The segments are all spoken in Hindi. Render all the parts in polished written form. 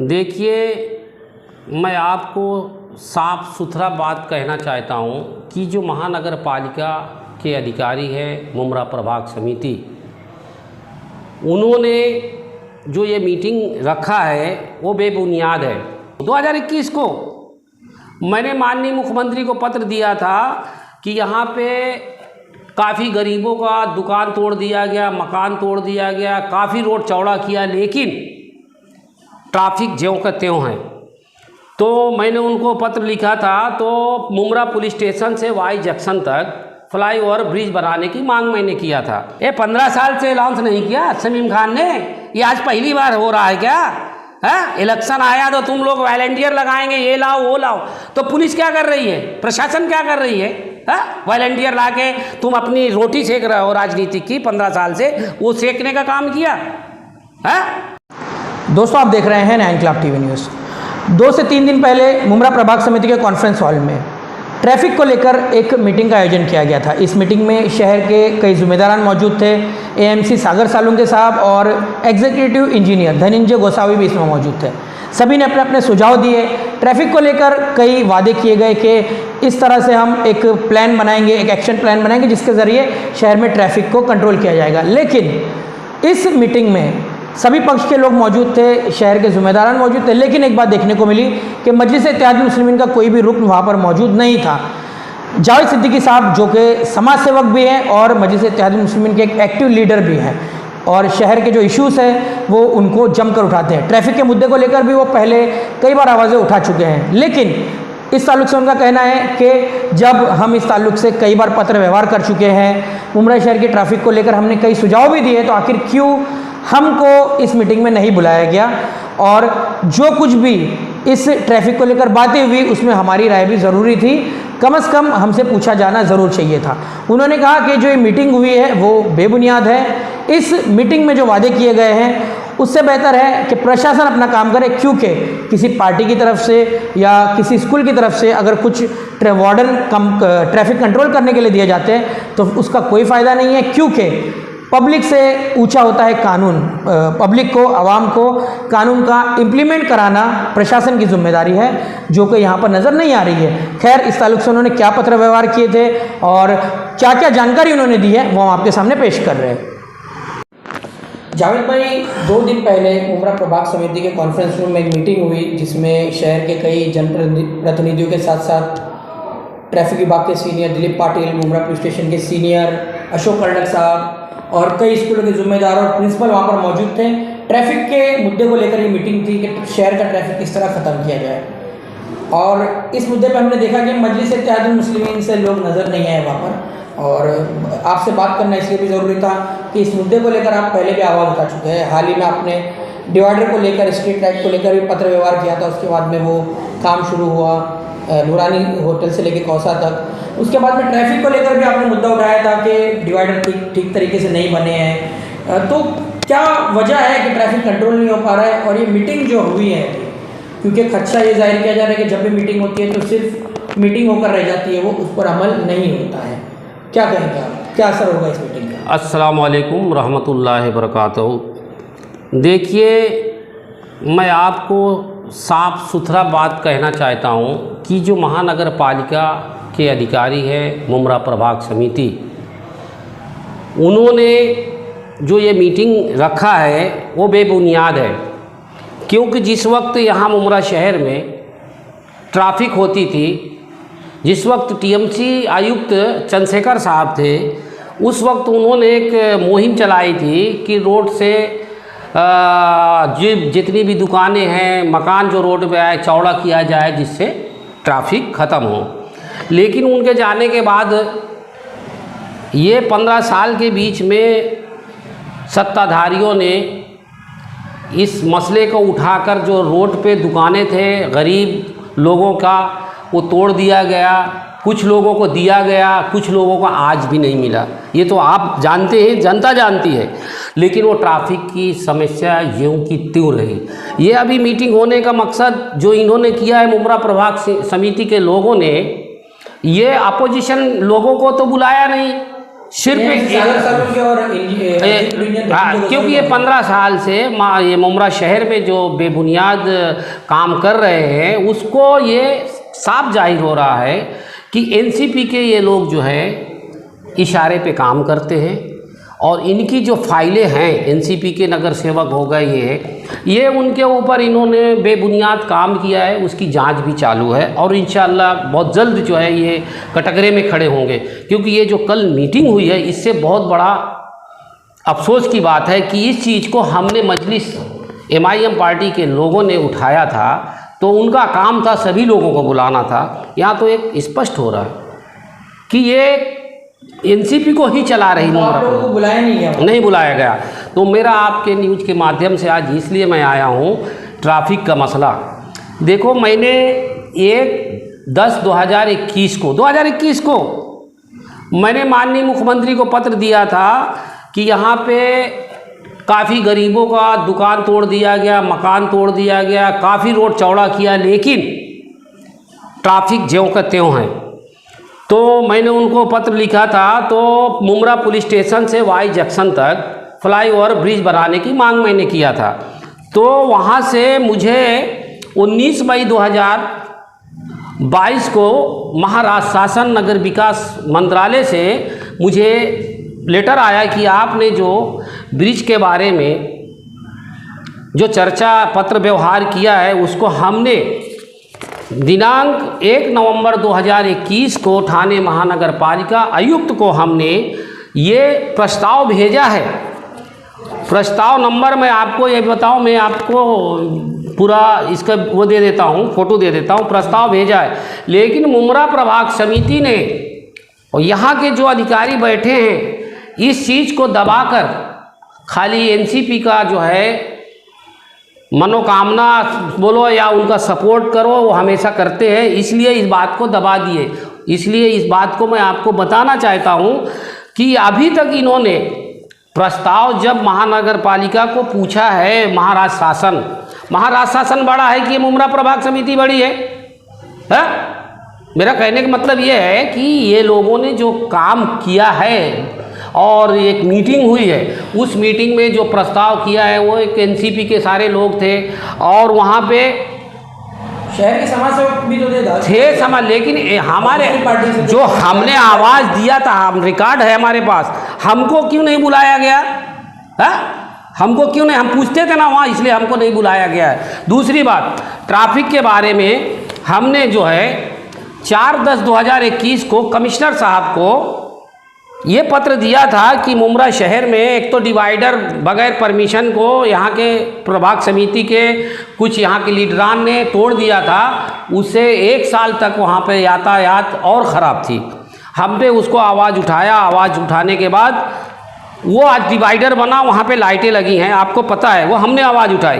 देखिए, मैं आपको साफ सुथरा बात कहना चाहता हूँ कि जो महानगर पालिका के अधिकारी हैं मुमरा प्रभाग समिति, उन्होंने जो ये मीटिंग रखा है वो बेबुनियाद है। 2021 को मैंने माननीय मुख्यमंत्री को पत्र दिया था कि यहाँ पे काफ़ी गरीबों का दुकान तोड़ दिया गया, मकान तोड़ दिया गया, काफ़ी रोड चौड़ा किया, लेकिन ट्रैफिक ज्यों का त्यों है। तो मैंने उनको पत्र लिखा था, तो मुमरा पुलिस स्टेशन से वाई जंक्शन तक फ्लाईओवर ब्रिज बनाने की मांग मैंने किया था। ये 15 साल से अनाउंस नहीं किया शमीम खान ने, ये आज पहली बार हो रहा है क्या? है इलेक्शन आया तो तुम लोग वॉलंटियर लगाएंगे, ये लाओ वो लाओ। तो पुलिस क्या कर रही है, प्रशासन क्या कर रही है? वॉलंटियर ला के तुम अपनी रोटी सेक रहे हो राजनीति की 15 साल से, वो सेकने का काम किया है। दोस्तों, आप देख रहे हैं 9 क्लब टीवी न्यूज़। 2 से 3 दिन पहले मुमरा प्रभाग समिति के कॉन्फ्रेंस हॉल में ट्रैफिक को लेकर एक मीटिंग का आयोजन किया गया था। इस मीटिंग में शहर के कई जिम्मेदारान मौजूद थे। एएमसी सागर सालुंके साहब और एग्जीक्यूटिव इंजीनियर धनंजय गोसावी भी इसमें मौजूद थे। सभी ने अपने अपने सुझाव दिए। ट्रैफिक को लेकर कई वादे किए गए कि इस तरह से हम एक प्लान बनाएंगे, एक एक्शन प्लान बनाएंगे जिसके ज़रिए शहर में ट्रैफिक को कंट्रोल किया जाएगा। लेकिन इस मीटिंग में सभी पक्ष के लोग मौजूद थे, शहर के जिम्मेदारान मौजूद थे, लेकिन एक बात देखने को मिली कि मजलिस-ए-इत्तेहादुल मुस्लिमीन का कोई भी रुकन वहाँ पर मौजूद नहीं था। जावेद सिद्दीकी साहब जो कि समाज सेवक भी हैं और मजलिस-ए-इत्तेहादुल मुस्लिमीन के एक एक्टिव लीडर भी हैं और शहर के जो इश्यूज़ हैं वो उनको जमकर उठाते हैं। ट्रैफिक के मुद्दे को लेकर भी वो पहले कई बार आवाज़ें उठा चुके हैं, लेकिन इस ताल्लुक से उनका कहना है कि जब हम इस ताल्लुक से कई बार पत्र व्यवहार कर चुके हैं, मुमरा शहर की ट्रैफिक को लेकर हमने कई सुझाव भी दिए, तो आखिर क्यों हमको इस मीटिंग में नहीं बुलाया गया? और जो कुछ भी इस ट्रैफिक को लेकर बातें हुई उसमें हमारी राय भी ज़रूरी थी, कम से कम हमसे पूछा जाना ज़रूर चाहिए था। उन्होंने कहा कि जो ये मीटिंग हुई है वो बेबुनियाद है। इस मीटिंग में जो वादे किए गए हैं उससे बेहतर है कि प्रशासन अपना काम करे, क्योंकि किसी पार्टी की तरफ से या किसी स्कूल की तरफ से अगर कुछ वार्डन ट्रैफिक कंट्रोल करने के लिए दिए जाते हैं तो उसका कोई फ़ायदा नहीं है, क्योंकि पब्लिक से ऊंचा होता है कानून। पब्लिक को, आवाम को कानून का इम्प्लीमेंट कराना प्रशासन की जिम्मेदारी है, जो कि यहाँ पर नज़र नहीं आ रही है। खैर, इस ताल्लुक से उन्होंने क्या पत्र व्यवहार किए थे और क्या क्या जानकारी उन्होंने दी है वो हम आपके सामने पेश कर रहे हैं। जावेद भाई, 2 दिन पहले मुमरा प्रभाग समिति के कॉन्फ्रेंस रूम में एक मीटिंग हुई जिसमें शहर के कई जनप्रतिनिधियों के साथ साथ ट्रैफिक विभाग के senior Dilip Patil, Mumbra police station के सीनियर अशोक कर्णक साहब और कई स्कूलों के जिम्मेदार और प्रिंसिपल वहाँ पर मौजूद थे। ट्रैफिक के मुद्दे को लेकर ये मीटिंग थी कि शहर का ट्रैफिक किस तरह ख़त्म किया जाए, और इस मुद्दे पर हमने देखा कि मजलिस-ए-इत्तेहादुल मुस्लिमीन से लोग नज़र नहीं आए वहाँ पर, और आपसे बात करना इसलिए भी ज़रूरी था कि इस मुद्दे को लेकर आप पहले भी आवाज़ उठा चुके हैं। हाल ही में आपने डिवाइडर को लेकर, स्ट्रीट लाइट को लेकर भी पत्र व्यवहार किया था। उसके बाद में वो काम शुरू हुआ नूरानी होटल से लेकर कौसा तक। उसके बाद में ट्रैफिक को लेकर भी आपने मुद्दा उठाया था कि डिवाइडर ठीक तरीके से नहीं बने हैं। तो क्या वजह है कि ट्रैफिक कंट्रोल नहीं हो पा रहा है? और ये मीटिंग जो हुई है, क्योंकि खदशा ये जाहिर किया जा रहा है कि जब भी मीटिंग होती है तो सिर्फ मीटिंग होकर रह जाती है, वो उस पर अमल नहीं होता है। क्या कहेंगे आप, क्या असर होगा इस मीटिंग का? अस्सलाम वालेकुम रहमतुल्लाहि वबरकातुहू। देखिए, मैं आपको साफ सुथरा बात कहना चाहता हूँ कि जो महानगर पालिका के अधिकारी हैं मुमरा प्रभाग समिति, उन्होंने जो ये मीटिंग रखा है वो बेबुनियाद है। क्योंकि जिस वक्त यहाँ मुमरा शहर में ट्रैफिक होती थी, जिस वक्त टीएमसी आयुक्त चंद्रशेखर साहब थे, उस वक्त उन्होंने एक मुहिम चलाई थी कि रोड से जितनी भी दुकानें हैं, मकान जो रोड पे आए चौड़ा किया जाए जिससे ट्रैफिक ख़त्म हो। लेकिन उनके जाने के बाद ये 15 साल के बीच में सत्ताधारियों ने इस मसले को उठाकर जो रोड पे दुकानें थे गरीब लोगों का, वो तोड़ दिया गया। कुछ लोगों को दिया गया, कुछ लोगों को आज भी नहीं मिला। ये तो आप जानते हैं, जनता जानती है। लेकिन वो ट्रैफिक की समस्या यूं की त्यों रही। ये अभी मीटिंग होने का मकसद जो इन्होंने किया है मुमरा प्रभाग समिति के लोगों ने, ये अपोजिशन लोगों को तो बुलाया नहीं, सिर्फ क्योंकि ये 15 साल से ये मुमरा शहर में जो बेबुनियाद काम कर रहे हैं उसको ये साफ जाहिर हो रहा है कि एनसीपी के ये लोग जो है इशारे पे काम करते हैं और इनकी जो फाइलें हैं एनसीपी के नगर सेवक हो गए ये उनके ऊपर इन्होंने बेबुनियाद काम किया है, उसकी जांच भी चालू है और इंशाअल्लाह बहुत जल्द जो है ये कटघरे में खड़े होंगे। क्योंकि ये जो कल मीटिंग हुई है इससे बहुत बड़ा अफसोस की बात है कि इस चीज़ को हमने मजलिस MIM पार्टी के लोगों ने उठाया था तो उनका काम था सभी लोगों को बुलाना था। यहाँ तो एक स्पष्ट हो रहा है कि ये एनसीपी को ही चला रही मुमरा को बुलाया नहीं गया, नहीं बुलाया गया। तो मेरा आपके न्यूज़ के माध्यम से आज इसलिए मैं आया हूँ ट्रैफिक का मसला। देखो मैंने 1/10/2021 को मैंने माननीय मुख्यमंत्री को पत्र दिया था कि यहाँ पे काफ़ी गरीबों का दुकान तोड़ दिया गया, मकान तोड़ दिया गया, काफ़ी रोड चौड़ा किया, लेकिन ट्रैफिक ज्यों का त्यों है। तो मैंने उनको पत्र लिखा था तो मुमरा पुलिस स्टेशन से वाई जंक्शन तक फ्लाईओवर ब्रिज बनाने की मांग मैंने किया था। तो वहाँ से मुझे 19 मई 2022 को महाराष्ट्र शासन नगर विकास मंत्रालय से मुझे लेटर आया कि आपने जो ब्रिज के बारे में जो चर्चा पत्र व्यवहार किया है उसको हमने दिनांक 1 नवंबर 2021 को थाने महानगर पालिका आयुक्त को हमने ये प्रस्ताव भेजा है। प्रस्ताव नंबर मैं आपको ये बताऊं, मैं आपको पूरा इसका वो दे देता हूं, फोटो दे देता हूं। प्रस्ताव भेजा है लेकिन मुमरा प्रभाग समिति ने और यहाँ के जो अधिकारी बैठे हैं इस चीज़ को दबाकर खाली एनसीपी का जो है मनोकामना बोलो या उनका सपोर्ट करो वो हमेशा करते हैं, इसलिए इस बात को दबा दिए। इसलिए इस बात को मैं आपको बताना चाहता हूं कि अभी तक इन्होंने प्रस्ताव जब महानगर पालिका को पूछा है, महाराष्ट्र शासन बड़ा है कि मुमरा प्रभाग समिति बड़ी है? मेरा कहने का मतलब ये है कि ये लोगों ने जो काम किया है और एक मीटिंग हुई है, उस मीटिंग में जो प्रस्ताव किया है वो एक एनसीपी के सारे लोग थे और वहाँ पे शहर के समाज सेवक भी तो थे समाज, लेकिन हमारे जो हमने आवाज़ दिया था, हम रिकॉर्ड है हमारे पास, हमको क्यों नहीं बुलाया गया? हमको क्यों नहीं, हम पूछते थे ना वहाँ, इसलिए हमको नहीं बुलाया गया है। दूसरी बात, ट्रैफिक के बारे में हमने जो है 4/10/2021 को कमिश्नर साहब को ये पत्र दिया था कि मुमरा शहर में एक तो डिवाइडर बगैर परमिशन को यहाँ के प्रभाग समिति के कुछ यहाँ के लीडरान ने तोड़ दिया था, उससे 1 साल तक वहाँ पे यातायात और ख़राब थी। हमने उसको आवाज़ उठाया, आवाज़ उठाने के बाद वो आज डिवाइडर बना, वहाँ पे लाइटें लगी हैं, आपको पता है, वो हमने आवाज़ उठाई।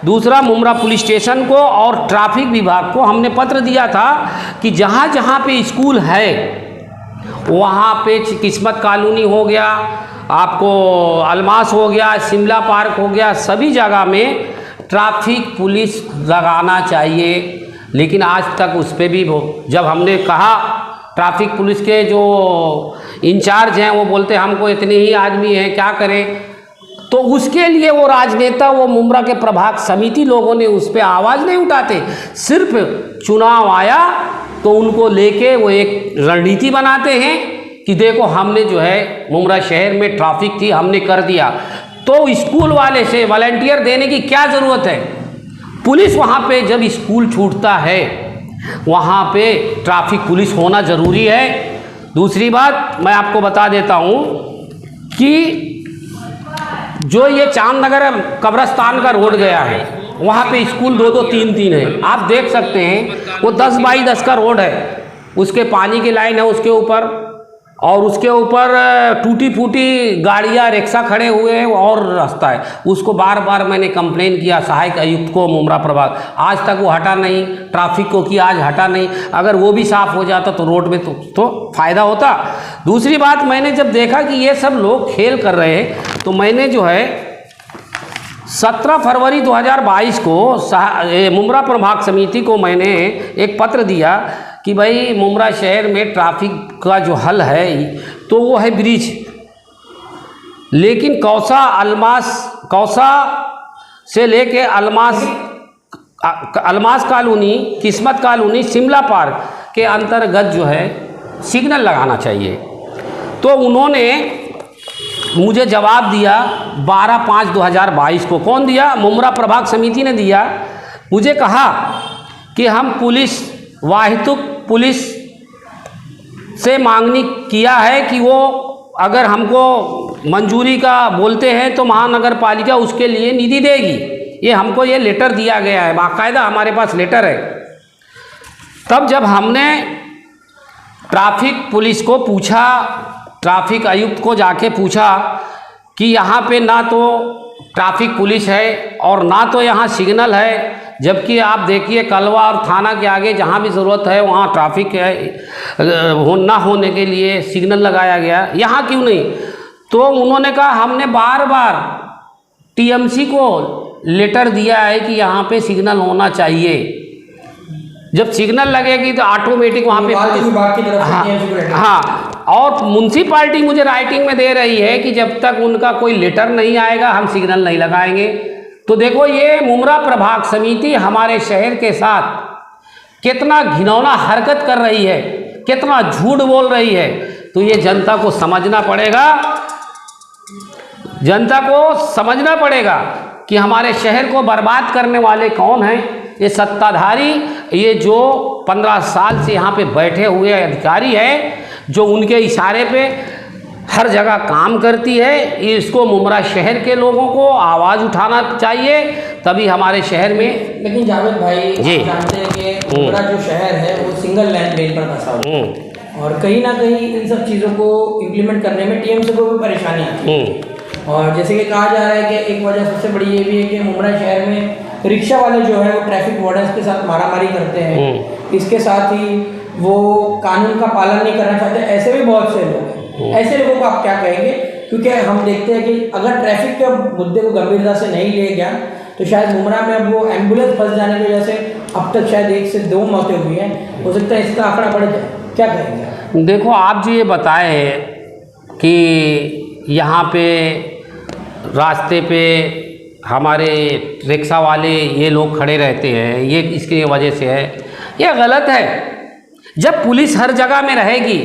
दूसरा, मुमरा पुलिस स्टेशन को और ट्रैफिक विभाग को हमने पत्र दिया था कि जहाँ जहाँ पे स्कूल है वहाँ पे किस्मत कॉलोनी हो गया, आपको अलमास हो गया, शिमला पार्क हो गया, सभी जगह में ट्रैफिक पुलिस लगाना चाहिए। लेकिन आज तक उस पर भी जब हमने कहा, ट्रैफिक पुलिस के जो इंचार्ज हैं वो बोलते हमको इतने ही आदमी हैं, क्या करें? तो उसके लिए वो राजनेता, वो मुमरा के प्रभाग समिति लोगों ने उस पर आवाज़ नहीं उठाते। सिर्फ चुनाव आया तो उनको लेके वो एक रणनीति बनाते हैं कि देखो हमने जो है मुमरा शहर में ट्रैफिक थी हमने कर दिया। तो स्कूल वाले से वॉलंटियर देने की क्या ज़रूरत है? पुलिस वहाँ पे जब स्कूल छूटता है वहाँ पे ट्रैफिक पुलिस होना ज़रूरी है। दूसरी बात मैं आपको बता देता हूँ कि जो ये चांदनगर कब्रस्तान का रोड गया है वहाँ पे स्कूल 2-2 3-3 है, आप देख सकते हैं। वो 10x10 का रोड है, उसके पानी की लाइन है उसके ऊपर, और उसके ऊपर टूटी फूटी गाड़ियाँ रिक्शा खड़े हुए हैं और रास्ता है। उसको बार बार मैंने कंप्लेन किया सहायक आयुक्त को मुमरा प्रभाग, आज तक वो हटा नहीं। ट्रैफिक को किया, आज हटा नहीं। अगर वो भी साफ़ हो जाता तो रोड में तो फ़ायदा होता। दूसरी बात, मैंने जब देखा कि ये सब लोग खेल कर रहे हैं तो मैंने जो है 17 फरवरी 2022 को मुमरा प्रभाग समिति को मैंने एक पत्र दिया कि भाई मुमरा शहर में ट्रैफिक का जो हल है तो वो है ब्रिज। लेकिन कौसा से लेके अलमास कॉलोनी, किस्मत कॉलोनी, शिमला पार्क के अंतर्गत जो है सिग्नल लगाना चाहिए। तो उन्होंने मुझे जवाब दिया 12/5/2022 को। कौन दिया? मुमरा प्रभाग समिति ने दिया। मुझे कहा कि हम वाहितुक पुलिस से मांगनी किया है कि वो अगर हमको मंजूरी का बोलते हैं तो महानगर पालिका उसके लिए निधि देगी। ये हमको ये लेटर दिया गया है, बाकायदा हमारे पास लेटर है। तब जब हमने ट्रैफिक पुलिस को पूछा, ट्रैफिक आयुक्त को जाके पूछा कि यहाँ पे ना तो ट्रैफिक पुलिस है और ना तो यहाँ सिग्नल है, जबकि आप देखिए कलवा और थाना के आगे जहाँ भी ज़रूरत है वहाँ ट्रैफिक ना होने के लिए सिग्नल लगाया गया, यहाँ क्यों नहीं? तो उन्होंने कहा हमने बार बार टीएमसी को लेटर दिया है कि यहाँ पे सिग्नल होना चाहिए। जब सिग्नल लगेगी तो ऑटोमेटिक वहाँ पे हाँ, और म्युनिसिपैलिटी मुझे राइटिंग में दे रही है कि जब तक उनका कोई लेटर नहीं आएगा हम सिग्नल नहीं लगाएंगे। तो देखो ये मुमरा प्रभाग समिति हमारे शहर के साथ कितना घिनौना हरकत कर रही है, कितना झूठ बोल रही है। तो ये जनता को समझना पड़ेगा, जनता को समझना पड़ेगा कि हमारे शहर को बर्बाद करने वाले कौन हैं। ये सत्ताधारी, ये जो 15 साल से यहाँ पे बैठे हुए अधिकारी है, जो उनके इशारे पे हर जगह काम करती है। इसको मुमरा शहर के लोगों को आवाज़ उठाना चाहिए, तभी हमारे शहर में। लेकिन जावेद भाई जी जानते हैं कि मुमरा जो शहर है वो सिंगल लेन पर बसा हुआ है और कहीं ना कहीं इन सब चीज़ों को इम्प्लीमेंट करने में टीएमसी को भी परेशानी आती है। और जैसे कि कहा जा रहा है कि एक वजह सबसे बड़ी ये भी है कि मुमरा शहर में रिक्शा वाले जो है वो ट्रैफिक वार्डन्स के साथ मारामारी करते हैं। इसके साथ ही वो कानून का पालन नहीं करना चाहते। ऐसे भी बहुत से लोग हैं। ऐसे लोगों को आप क्या कहेंगे? क्योंकि हम देखते हैं कि अगर ट्रैफिक के मुद्दे को गंभीरता से नहीं लिया गया तो शायद मुमरा में अब वो एम्बुलेंस फंस जाने की वजह से अब तक शायद 1 से 2 मौतें हुई हैं। हो सकता है इसका आंकड़ा बढ़ जाए, क्या कहेंगे? देखो आप जो ये बताए कि यहाँ पे रास्ते पे हमारे रिक्शा वाले ये लोग खड़े रहते हैं, ये इसकी वजह से है, ये गलत है। जब पुलिस हर जगह में रहेगी,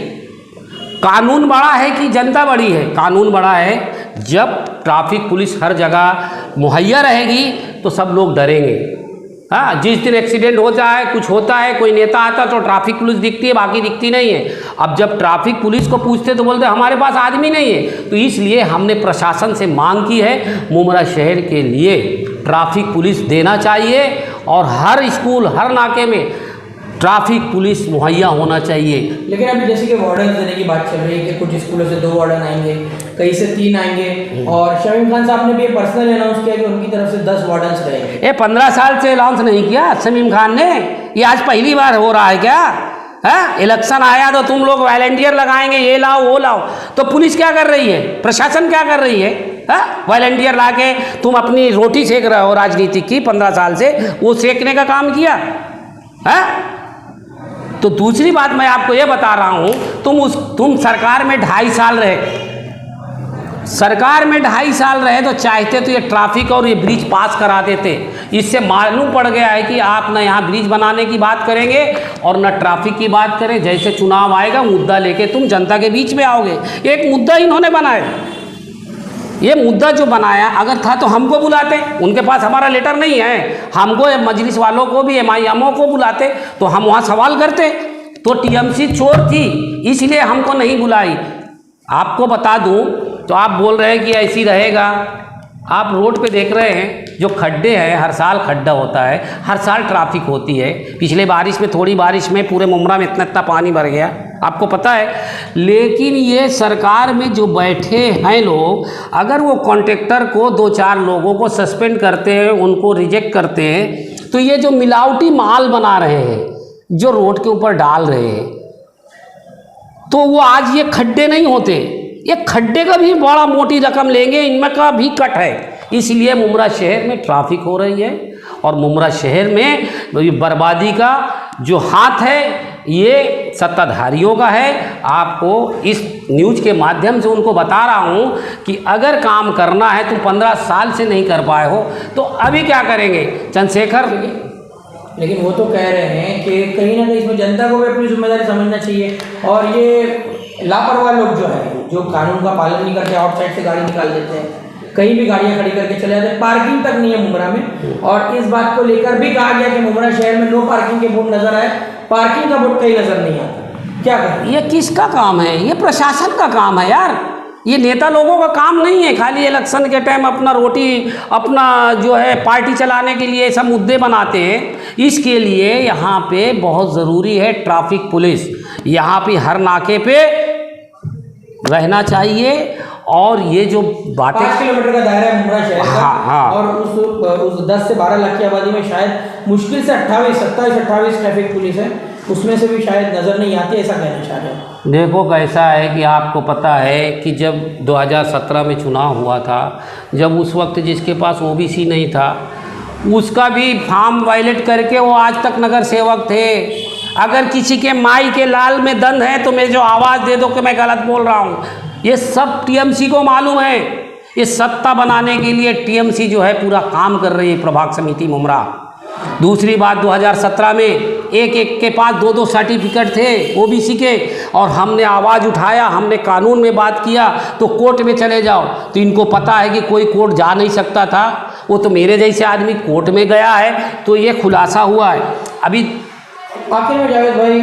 कानून बड़ा है कि जनता बड़ी है? कानून बड़ा है। जब ट्रैफिक पुलिस हर जगह मुहैया रहेगी तो सब लोग डरेंगे। हाँ, जिस दिन एक्सीडेंट होता है, कुछ होता है, कोई नेता आता तो ट्रैफिक पुलिस दिखती है, बाकी दिखती नहीं है। अब जब ट्रैफिक पुलिस को पूछते तो बोलते हमारे पास आदमी नहीं है। तो इसलिए हमने प्रशासन से मांग की है मुमरा शहर के लिए ट्रैफिक पुलिस देना चाहिए और हर स्कूल, हर नाके में ट्रैफिक पुलिस मुहैया होना चाहिए। लेकिन अभी जैसे कि वार्डन देने की बात चल रही है कि कुछ स्कूलों से 2 वार्डन आएंगे, कहीं से 3 आएंगे और शमीम खान साहब ने भी पर्सनल अनाउंस किया कि उनकी तरफ से 10 वार्डन रहेंगे। ये 15 साल से अनाउंस नहीं किया शमीम खान ने, ये आज पहली बार हो रहा है क्या? है इलेक्शन आया तो तुम लोग वॉलंटियर लगाएंगे, ये लाओ वो लाओ। तो पुलिस क्या कर रही है, प्रशासन क्या कर रही है? वॉलंटियर ला के तुम अपनी रोटी सेक रहे हो राजनीति की 15 साल से, वो सेकने का काम किया है। तो दूसरी बात मैं आपको ये बता रहा हूँ, तुम सरकार में 2.5 साल रहे, सरकार में 2.5 साल रहे तो चाहते तो ये ट्रैफिक और ये ब्रिज पास करा देते। इससे मालूम पड़ गया है कि आप न यहाँ ब्रिज बनाने की बात करेंगे और न ट्रैफिक की बात करें। जैसे चुनाव आएगा मुद्दा लेके तुम जनता के बीच में आओगे। एक मुद्दा इन्होंने बनाया, ये मुद्दा जो बनाया अगर था तो हमको बुलाते, उनके पास हमारा लेटर नहीं है, हमको मजलिस वालों को भी MIMओ को बुलाते तो हम वहाँ सवाल करते। तो टीएमसी चोर थी इसलिए हमको नहीं बुलाई। आपको बता दूं तो आप बोल रहे हैं कि ऐसी रहेगा। आप रोड पे देख रहे हैं जो खड्डे हैं, हर साल खड्डा होता है, हर साल ट्रैफिक होती है। पिछले बारिश में, थोड़ी बारिश में पूरे मुमरा में इतना पानी भर गया, आपको पता है। लेकिन ये सरकार में जो बैठे हैं लोग, अगर वो कॉन्ट्रैक्टर को 2-4 लोगों को सस्पेंड करते हैं, उनको रिजेक्ट करते हैं, तो ये जो मिलावटी माल बना रहे हैं, जो रोड के ऊपर डाल रहे हैं, तो वो आज ये खड्डे नहीं होते। ये खड्डे का भी बड़ा मोटी रकम लेंगे, इनमें का भी कट है। इसलिए मुमरा शहर में ट्रैफिक हो रही है और मुमरा शहर में बर्बादी का जो हाथ है ये सत्ताधारियों का है। आपको इस न्यूज़ के माध्यम से उनको बता रहा हूँ कि अगर काम करना है, तुम 15 साल से नहीं कर पाए हो तो अभी क्या करेंगे चंद्रशेखर। लेकिन वो तो कह रहे हैं कि कहीं ना कहीं इसमें जनता को भी अपनी जिम्मेदारी समझना चाहिए, और ये लापरवाह लोग जो है, जो कानून का पालन नहीं करते, आउटसाइड से गाड़ी निकाल देते हैं, कहीं भी गाड़ियां खड़ी करके चले जाते हैं, पार्किंग तक नहीं है मुमरा में। और इस बात को लेकर भी कहा गया कि मुमरा शहर में नो पार्किंग के बोर्ड नजर आए, पार्किंग का बोर्ड कहीं नजर नहीं आता। क्या करें? ये किसका काम है? ये प्रशासन का काम है यार, ये नेता लोगों का काम नहीं है। खाली इलेक्शन के टाइम अपना रोटी, अपना जो है पार्टी चलाने के लिए सब मुद्दे बनाते हैं। इसके लिए यहाँ पे बहुत ज़रूरी है ट्रैफिक पुलिस, यहाँ पे हर नाके पे रहना चाहिए। और ये जो बातें 5 किलोमीटर का दायरा है मुमरा शहर का, हाँ। और उस 10 से 12 लाख की आबादी में शायद मुश्किल से 27-28 ट्रैफिक पुलिस है, उसमें से भी शायद नज़र नहीं आती, ऐसा कहना चाह रहे हैं। देखो कैसा है कि आपको पता है कि जब 2017 में चुनाव हुआ था, जब उस वक्त जिसके पास ओबीसी नहीं था उसका भी फॉर्म वायलेट करके वो आज तक नगर सेवक थे। अगर किसी के माई के लाल में दंड है तो मैं जो आवाज़ दे दो कि मैं गलत बोल रहा हूँ। ये सब टीएमसी को मालूम है। ये सत्ता बनाने के लिए टीएमसी जो है पूरा काम कर रही है, प्रभाग समिति मुमरा। दूसरी बात, 2017 में एक के पास 2-2 सर्टिफिकेट थे ओबीसी के, और हमने आवाज़ उठाया, हमने कानून में बात किया तो कोर्ट में चले जाओ। तो इनको पता है कि कोई कोर्ट जा नहीं सकता था, वो तो मेरे जैसे आदमी कोर्ट में गया है, तो ये खुलासा हुआ है। अभी आखिर में जावेद भाई,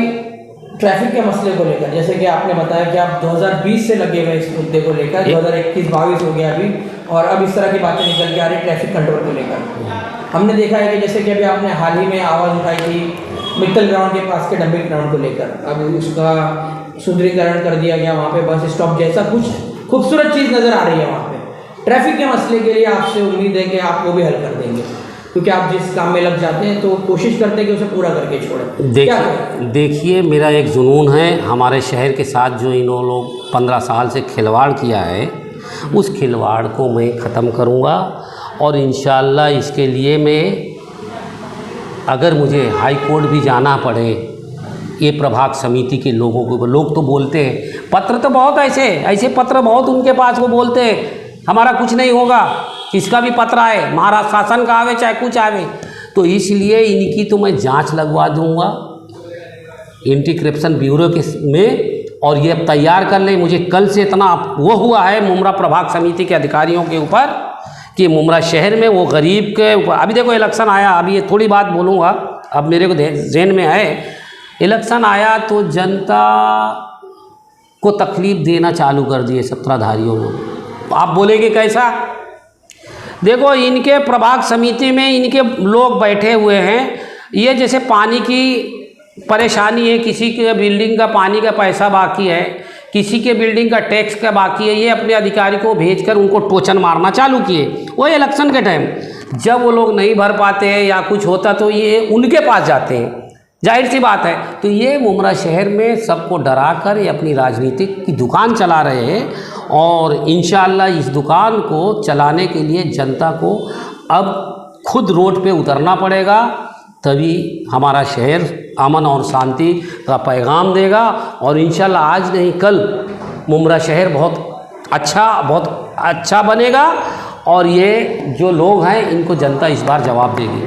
ट्रैफिक के मसले को लेकर, जैसे कि आपने बताया कि आप 2020 से लगे हुए इस मुद्दे को लेकर, 2021-22 हो गया अभी, और अब इस तरह की बातें निकल के आ रही ट्रैफिक कंट्रोल को लेकर। हमने देखा है कि जैसे कि अभी आपने हाल ही में आवाज़ उठाई थी मित्तल ग्राउंड के पास के डंपिंग ग्राउंड को लेकर, अब उसका सुदृढ़ीकरण कर दिया गया, वहाँ पे बस स्टॉप जैसा कुछ खूबसूरत चीज़ नज़र आ रही है वहाँ पे। ट्रैफिक के मसले के लिए आपसे उम्मीद है कि आप वो भी हल कर देंगे, क्योंकि आप जिस काम में लग जाते हैं तो कोशिश करते हैं कि उसे पूरा करके छोड़ें। देखिए मेरा एक जुनून है, हमारे शहर के साथ जो इन लोग 15 साल से खिलवाड़ किया है, उस खिलवाड़ को मैं ख़त्म करूँगा। और इंशाअल्लाह इसके लिए मैं, अगर मुझे हाई कोर्ट भी जाना पड़े, ये प्रभाग समिति के लोगों को, लोग तो बोलते हैं, पत्र तो बहुत ऐसे पत्र बहुत उनके पास, वो बोलते हैं हमारा कुछ नहीं होगा, किसका भी पत्र आए, महाराष्ट्र शासन का आवे चाहे कुछ आवे। तो इसलिए इनकी तो मैं जांच लगवा दूंगा एंटी करप्शन ब्यूरो के में, और ये अब तैयार कर ले। मुझे कल से इतना वो हुआ है मुमरा प्रभाग समिति के अधिकारियों के ऊपर कि मुमरा शहर में वो गरीब के ऊपर, अभी देखो इलेक्शन आया, अभी ये थोड़ी बात बोलूँगा, अब मेरे को ज़हन में है, इलेक्शन आया तो जनता को तकलीफ़ देना चालू कर दिए सत्ताधारियों ने। आप बोलेंगे कैसा? देखो इनके प्रभाग समिति में इनके लोग बैठे हुए हैं, ये जैसे पानी की परेशानी है, किसी के बिल्डिंग का पानी का पैसा बाकी है, किसी के बिल्डिंग का टैक्स का बाकी है, ये अपने अधिकारी को भेजकर उनको टोचन मारना चालू किए। वो इलेक्शन के टाइम जब वो लोग नहीं भर पाते हैं या कुछ होता तो ये उनके पास जाते हैं, जाहिर सी बात है। तो ये मुमरा शहर में सबको डरा कर ये अपनी राजनीतिक की दुकान चला रहे हैं, और इंशाअल्लाह इस दुकान को चलाने के लिए जनता को अब खुद रोड पे उतरना पड़ेगा, तभी हमारा शहर अमन और शांति का पैगाम देगा। और इंशाअल्लाह आज नहीं कल मुमरा शहर बहुत अच्छा बनेगा, और ये जो लोग हैं इनको जनता इस बार जवाब देगी।